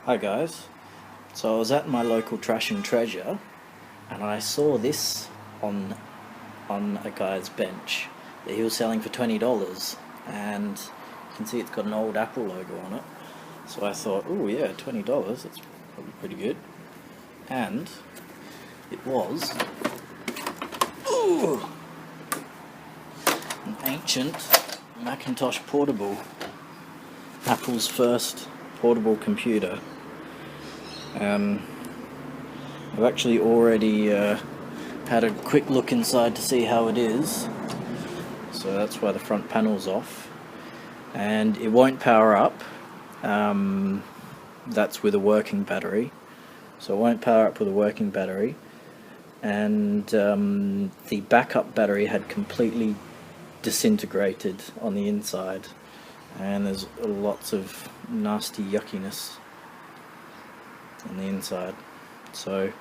Hi guys, so I was at my local Trash and Treasure and I saw this on a guy's bench that he was selling for $20, and you can see it's got an old Apple logo on it. So I thought, oh yeah, $20, that's probably pretty good. And it was an ancient Macintosh portable, Apple's first portable computer. I've actually already had a quick look inside to see how it is, so that's why the front panel's off, and it won't power up. That's with a working battery, so it won't power up with a working battery, and the backup battery had completely disintegrated on the inside, and there's lots of nasty yuckiness on the inside. So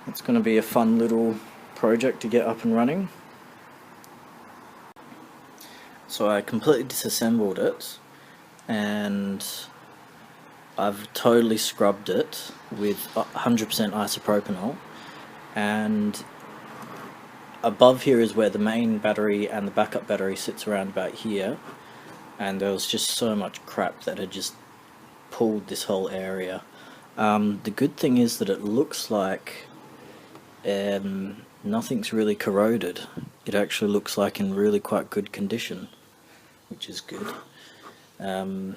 it's going to be a fun little project to get up and running. So I completely disassembled it and I've totally scrubbed it with 100% isopropanol, and above here is where the main battery and the backup battery sits, around about here, and there was just so much crap that had just pulled this whole area. The good thing is that it looks like nothing's really corroded. It actually looks like in really quite good condition, which is good. Yeah,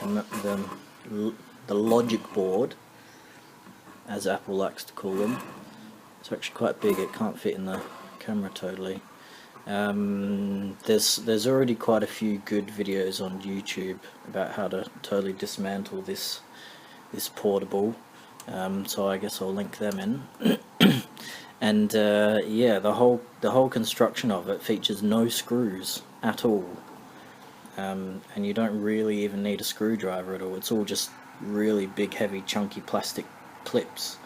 and the logic board, as Apple likes to call them, it's actually quite big. It can't fit in the camera totally. There's already quite a few good videos on YouTube about how to totally dismantle this portable, so I guess I'll link them in. And yeah, the whole construction of it features no screws at all, and you don't really even need a screwdriver at all. It's all just really big, heavy, chunky plastic clips,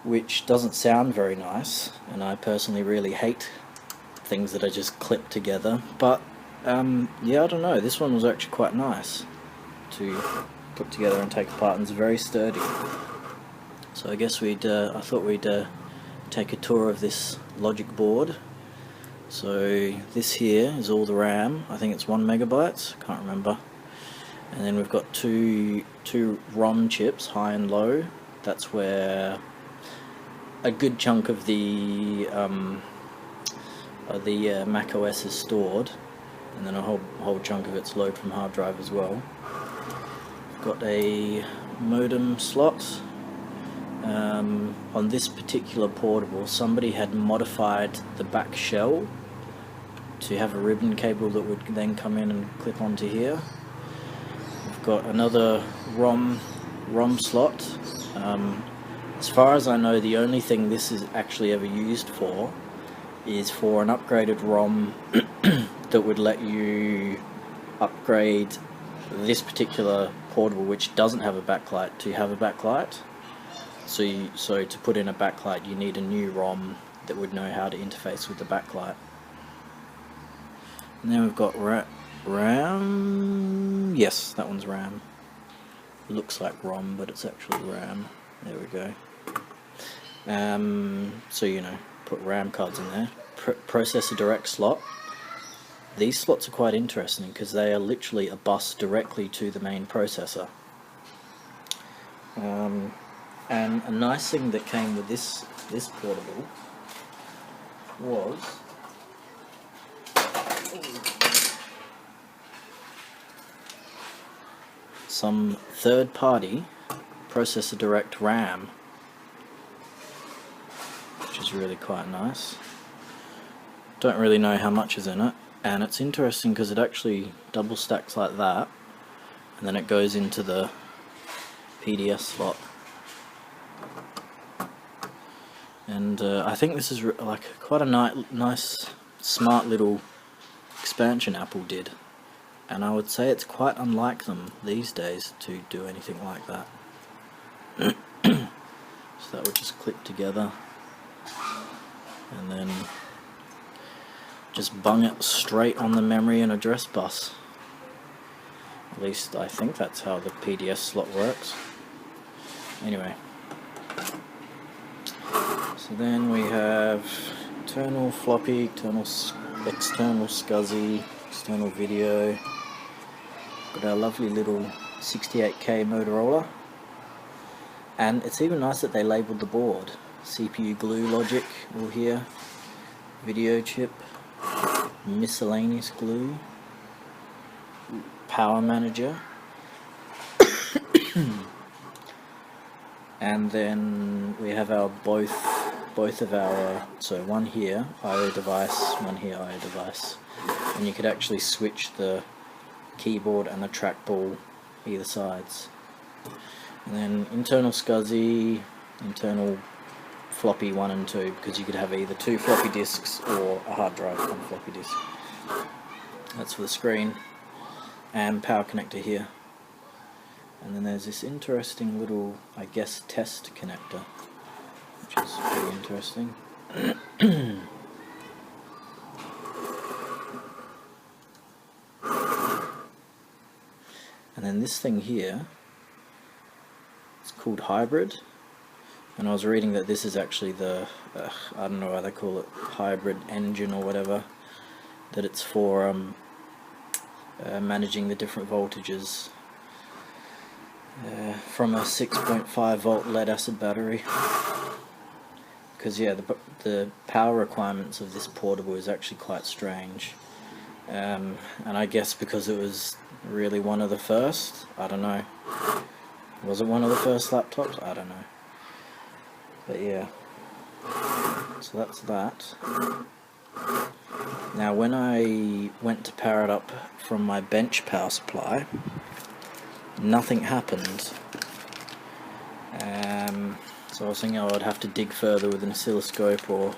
which doesn't sound very nice, and I personally really hate things that are just clipped together. But yeah, I don't know, this one was actually quite nice to put together and take apart, and it's very sturdy. So I guess I thought we'd take a tour of this logic board. So this here is all the RAM. I think it's 1 megabyte, can't remember. And then we've got two ROM chips, high and low. That's where a good chunk of the Mac OS is stored, and then a whole chunk of it's loaded from hard drive as well. Got a modem slot. On this particular portable, somebody had modified the back shell to have a ribbon cable that would then come in and clip onto here. We've got another ROM slot. As far as I know, the only thing this is actually ever used for is for an upgraded ROM that would let you upgrade this particular portable, which doesn't have a backlight, to have a backlight. So to put in a backlight, you need a new ROM that would know how to interface with the backlight. And then we've got RAM. Yes, that one's RAM. It looks like ROM, but it's actually RAM. There we go. So you know, put RAM cards in there. Processor direct slot. These slots are quite interesting because they are literally a bus directly to the main processor. And a nice thing that came with this portable was some third-party processor direct RAM, which is really quite nice. Don't really know how much is in it, and it's interesting because it actually double stacks like that, and then it goes into the PDS slot. And I think this is like quite a nice, smart little expansion Apple did, and I would say it's quite unlike them these days to do anything like that. So that would just clip together, and then just bung it straight on the memory and address bus. At least I think that's how the PDS slot works. Anyway, so then we have internal floppy, external SCSI, external video. Got our lovely little 68K Motorola, and it's even nice that they labelled the board. CPU glue logic all here, video chip, miscellaneous glue, power manager, and then we have our both of our, so one here I/O device, one here I/O device, and you could actually switch the keyboard and the trackball either sides. And then internal SCSI, internal floppy 1 and 2, because you could have either 2 floppy disks or a hard drive on floppy disk. That's for the screen, and power connector here. And then there's this interesting little, I guess, test connector, which is pretty interesting. And then this thing here, it's called hybrid, and I was reading that this is actually the, I don't know why they call it hybrid engine or whatever, that it's for managing the different voltages from a 6.5 volt lead acid battery. Because yeah, the power requirements of this portable is actually quite strange, and I guess because it was really one of the first, I don't know, was it one of the first laptops? I don't know, but yeah, so that's that. Now when I went to power it up from my bench power supply, nothing happened. So I was thinking I would have to dig further with an oscilloscope or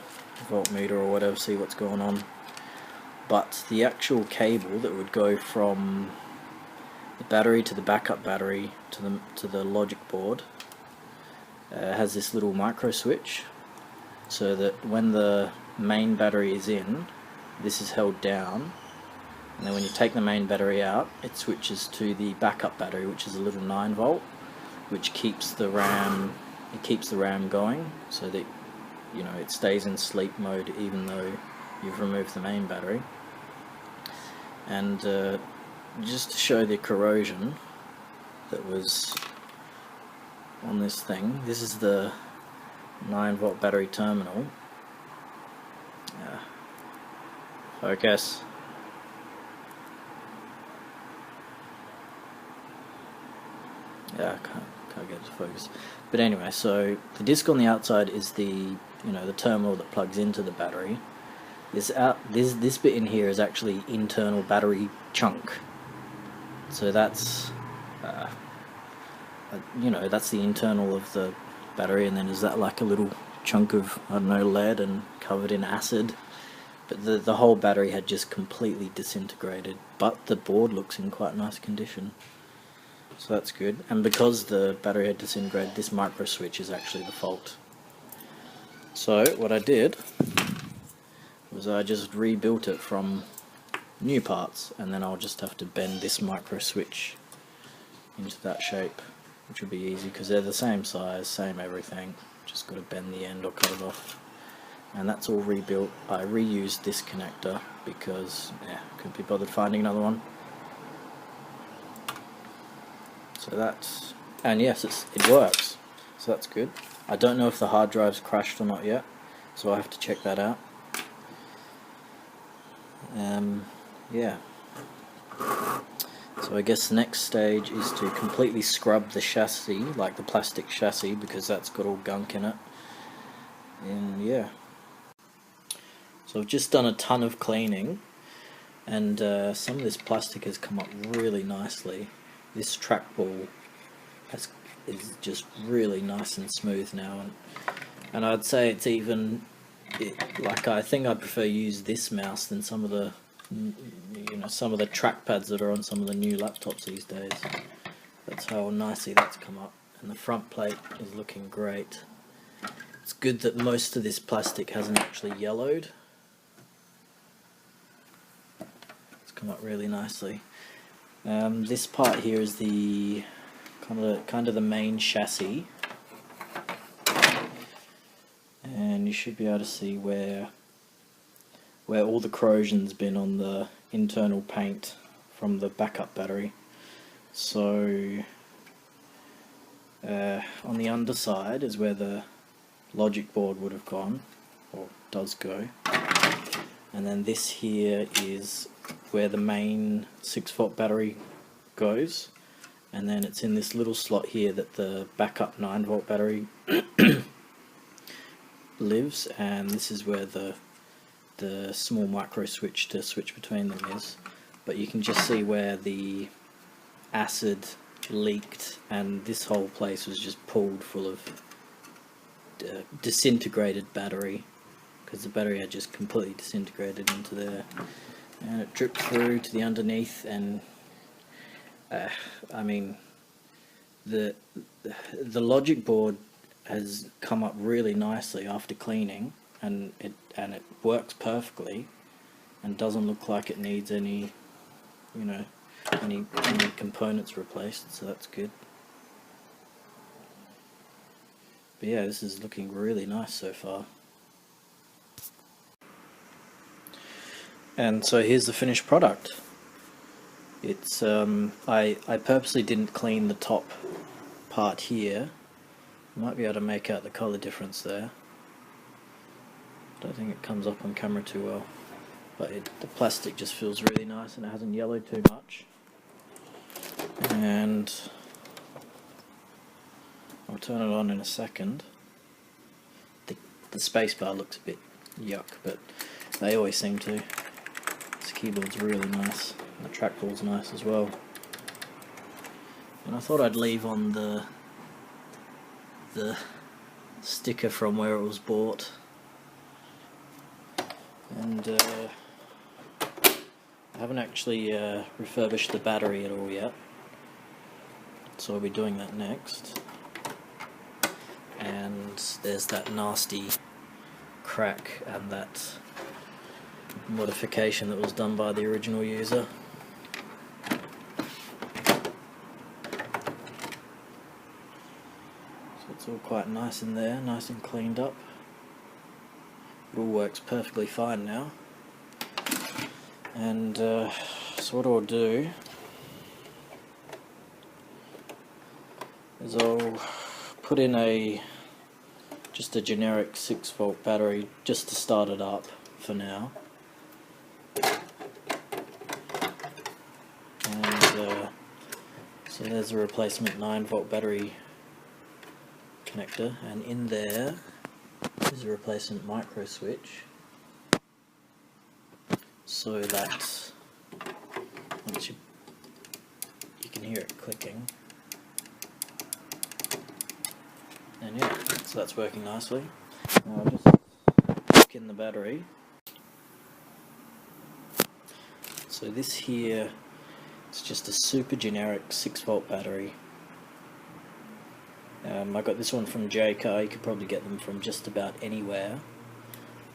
voltmeter or whatever, see what's going on. But the actual cable that would go from the battery to the backup battery to the logic board has this little micro switch, so that when the main battery is in, this is held down, and then when you take the main battery out, it switches to the backup battery, which is a little 9 volt, which keeps the RAM going, so that, you know, it stays in sleep mode even though you've removed the main battery. And just to show the corrosion that was on this thing, this is the 9 volt battery terminal. Focus. Yeah, I can't get it to focus. But anyway, so the disc on the outside is the the terminal that plugs into the battery. This bit in here is actually internal battery chunk. So that's that's the internal of the battery, and then is that like a little chunk of, I don't know, lead and covered in acid. But the whole battery had just completely disintegrated, but the board looks in quite nice condition. So that's good, and because the battery had disintegrated, this micro switch is actually the fault. So what I did was I just rebuilt it from new parts, and then I'll just have to bend this micro switch into that shape, which will be easy because they're the same size, same everything, just got to bend the end or cut it off. And that's all rebuilt. I reused this connector because couldn't be bothered finding another one. So that's, and yes, it works, so that's good. I don't know if the hard drive's crashed or not yet, so I have to check that out. Yeah. So I guess the next stage is to completely scrub the chassis, like the plastic chassis, because that's got all gunk in it. And yeah. So I've just done a ton of cleaning, and some of this plastic has come up really nicely. This trackball is just really nice and smooth now, and I'd say it's even, like, I think I'd prefer use this mouse than some of the some of the trackpads that are on some of the new laptops these days. That's how nicely that's come up, and the front plate is looking great. It's good that most of this plastic hasn't actually yellowed. It's come up really nicely. This part here is the kind of the main chassis, and you should be able to see where all the corrosion's been on the internal paint from the backup battery. So on the underside is where the logic board would have gone, or does go, and then this here is where the main 6-volt battery goes, and then it's in this little slot here that the backup 9-volt battery lives, and this is where the small micro switch to switch between them is. But you can just see where the acid leaked, and this whole place was just pulled full of disintegrated battery, because the battery had just completely disintegrated into there, and it dripped through to the underneath. And I mean, the logic board has come up really nicely after cleaning, and it works perfectly, and doesn't look like it needs any, you know, any components replaced, so that's good. But yeah, this is looking really nice so far. And so here's the finished product. It's I purposely didn't clean the top part here. You might be able to make out the colour difference there. Don't think it comes up on camera too well, but the plastic just feels really nice, and it hasn't yellowed too much. And I'll turn it on in a second. The spacebar looks a bit yuck, but they always seem to. This keyboard's really nice, and the trackball's nice as well. And I thought I'd leave on the sticker from where it was bought. And I haven't actually refurbished the battery at all yet, so I'll be doing that next. And there's that nasty crack and that modification that was done by the original user. So it's all quite nice in there, nice and cleaned up. It all works perfectly fine now. And so what I'll do is I'll put in just a generic 6-volt battery just to start it up for now. And so there's a replacement 9-volt battery connector, and in there is a replacement micro switch, so that once you can hear it clicking. And yeah, so that's working nicely. Now I'll just plug in the battery. So this here, it's just a super generic 6-volt battery. I got this one from JCar. You could probably get them from just about anywhere.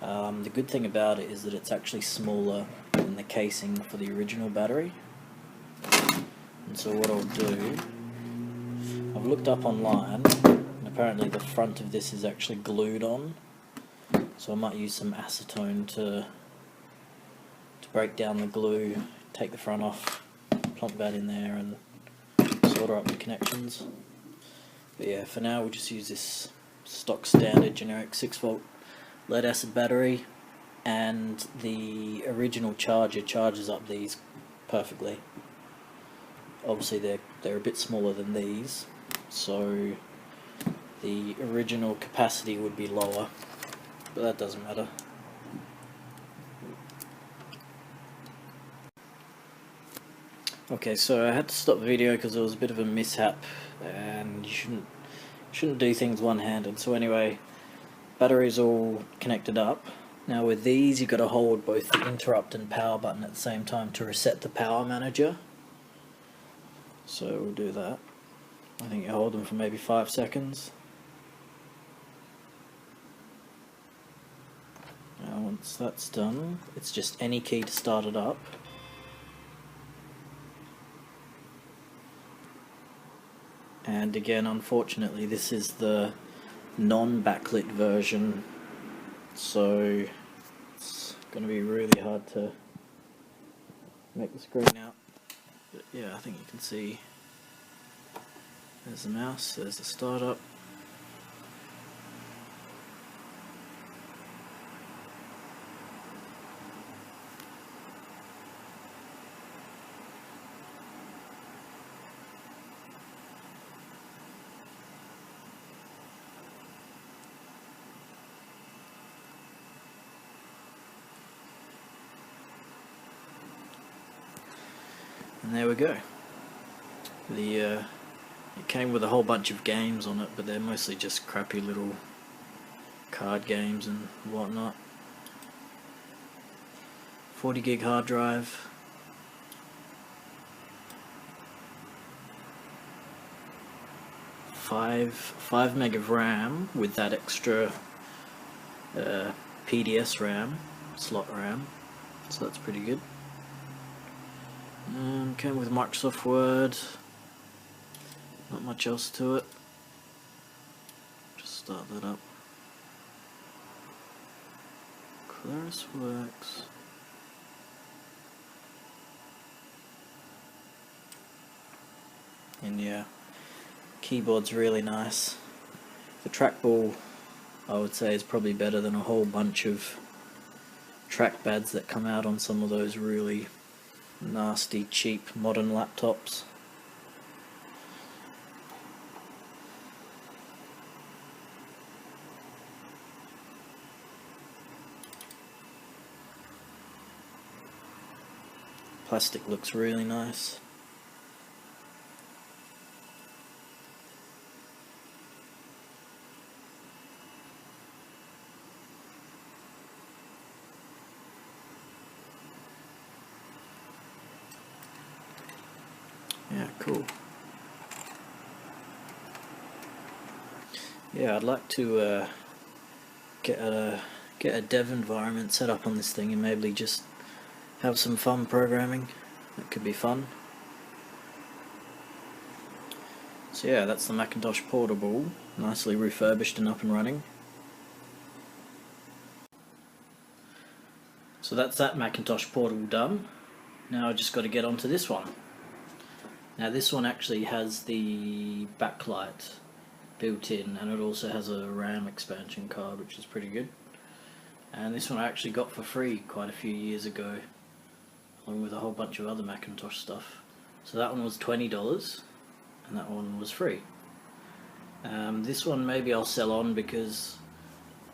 The good thing about it is that it's actually smaller than the casing for the original battery. And so what I'll do, I've looked up online, and apparently the front of this is actually glued on, so I might use some acetone to break down the glue, take the front off, plonk that in there, and solder up the connections. But yeah, for now we'll just use this stock standard generic 6-volt lead acid battery, and the original charger charges up these perfectly. Obviously they're a bit smaller than these, so the original capacity would be lower, but that doesn't matter. Okay, so I had to stop the video because there was a bit of a mishap, and you shouldn't do things one-handed. So anyway, battery's all connected up. Now with these you've got to hold both the interrupt and power button at the same time to reset the power manager. So we'll do that. I think you hold them for maybe 5 seconds. Now once that's done, it's just any key to start it up. and again, unfortunately, this is the non-backlit version, so it's going to be really hard to make the screen out. But yeah, I think you can see there's the mouse, there's the startup. And there we go. It came with a whole bunch of games on it, but they're mostly just crappy little card games and whatnot. 40 gig hard drive. Five meg of RAM with that extra PDS RAM, slot RAM, so that's pretty good. Came with Microsoft Word, not much else to it. Just start that up. Claris works. And yeah, keyboard's really nice. The trackball, I would say, is probably better than a whole bunch of trackpads that come out on some of those really nasty, cheap modern laptops. Plastic looks really nice. Yeah, cool. Yeah, I'd like to get a dev environment set up on this thing and maybe just have some fun programming. That could be fun. So yeah, that's the Macintosh Portable, nicely refurbished and up and running. So that's that Macintosh Portable done. Now I've just got to get onto this one. Now this one actually has the backlight built in, and it also has a RAM expansion card, which is pretty good. And this one I actually got for free quite a few years ago, along with a whole bunch of other Macintosh stuff. So that one was $20 and that one was free. This one maybe I'll sell on because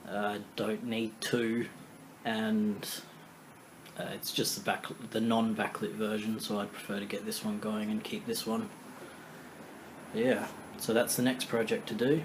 I don't need two, and it's just the non-backlit version, so I'd prefer to get this one going and keep this one. Yeah, so that's the next project to do.